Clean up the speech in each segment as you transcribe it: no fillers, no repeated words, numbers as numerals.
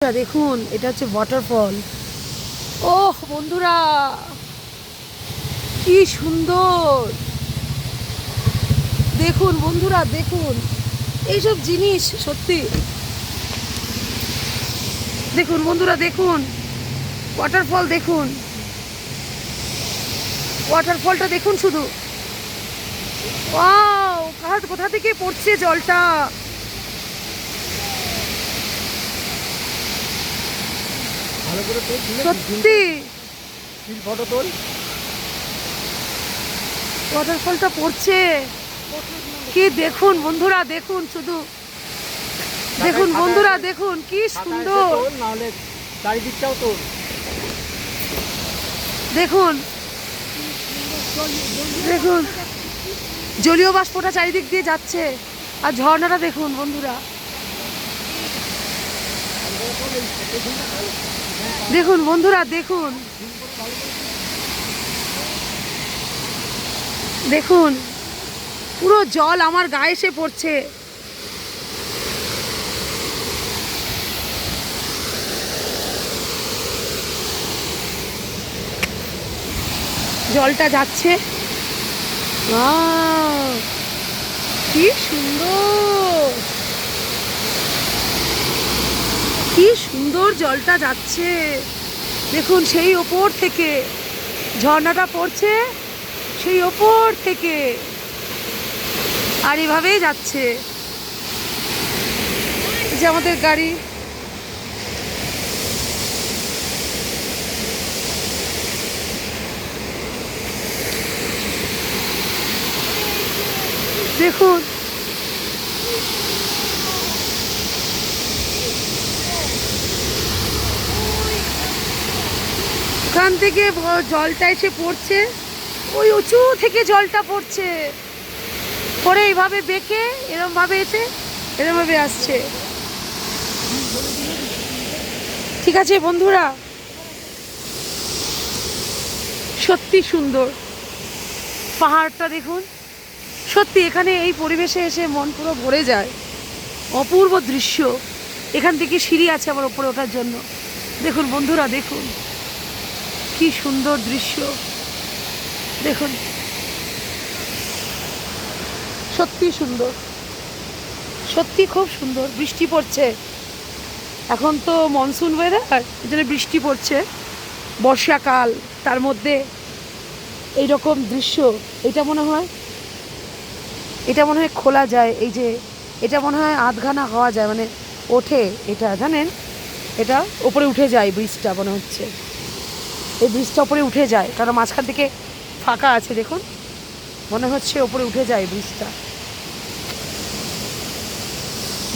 দেখুন এটা হচ্ছে ওয়াটারফল। ওহ বন্ধুরা কি সুন্দর, দেখুন বন্ধুরা দেখুন এইসব জিনিস সত্যি। দেখুন বন্ধুরা দেখুন ওয়াটারফল, দেখুন ওয়াটারফলটা দেখুন শুধু। ওয়াও, কোথা থেকে পড়ছে জলটা। সত্যি ওয়াটারফলটা পড়ছে কি, দেখুন বন্ধুরা দেখুন শুধু, দেখুন বন্ধুরা দেখুন কি সুন্দর। দেখুন দেখুন জলীয় বাষ্পটা চারিদিক দিয়ে যাচ্ছে, আর ঝর্ণাটা দেখুন বন্ধুরা, দেখুন বন্ধুরা দেখুন, দেখুন পুরো জল আমার গায়ে এসে পড়ছে। জলটা যাচ্ছে, কি সুন্দর, কি সুন্দর জলটা যাচ্ছে। দেখুন সেই ওপর থেকে ঝর্ণাটা পড়ছে, সেই ওপর থেকে, আর এভাবেই যাচ্ছে। যে আমাদের গাড়ি, দেখুন ওখান থেকে জলটা এসে পড়ছে, ওই উঁচু থেকে জলটা পড়ছে, পরে এইভাবে বেঁকে এরম ভাবে এসে এরম ভাবে আসছে। ঠিক আছে বন্ধুরা, সত্যি সুন্দর পাহাড়টা দেখুন। সত্যি এখানে এই পরিবেশে এসে মন পুরো ভরে যায়, অপূর্ব দৃশ্য। এখান থেকে সিঁড়ি আছে আমার ওপরে ওঠার জন্য। দেখুন বন্ধুরা দেখুন কি সুন্দর দৃশ্য, দেখুন সত্যি সুন্দর, সত্যি খুব সুন্দর। বৃষ্টি পড়ছে, এখন তো মনসুন ওয়েদার, এই জন্য বৃষ্টি পড়ছে, বর্ষাকাল, তার মধ্যে এইরকম দৃশ্য। এটা মনে হয় খোলা যায়, এই যে এটা মনে হয় আধখানা হওয়া যায়, মানে ওঠে, এটা জানেন এটা ওপরে উঠে যায় ব্রিজটা, মনে হচ্ছে এই ব্রিজটা ওপরে উঠে যায়, কারণ মাঝখান থেকে ফাঁকা আছে, দেখুন মনে হচ্ছে ওপরে উঠে যায় ব্রিজটা।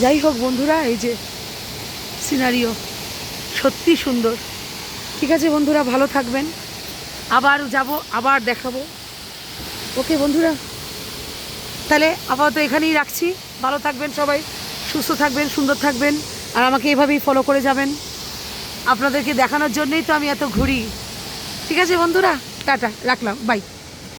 যাই হোক বন্ধুরা, এই যে সিনারিও সত্যি সুন্দর। ঠিক আছে বন্ধুরা, ভালো থাকবেন, আবার যাব, আবার দেখাবো। ওকে বন্ধুরা, তাহলে আপাতত এখানেই রাখছি। ভালো থাকবেন সবাই, সুস্থ থাকবেন, সুন্দর থাকবেন, আর আমাকে এভাবেই ফলো করে যাবেন। আপনাদেরকে দেখানোর জন্যই তো আমি এত ঘুরি। ঠিক আছে বন্ধুরা, টাটা, রাখলাম, বাই।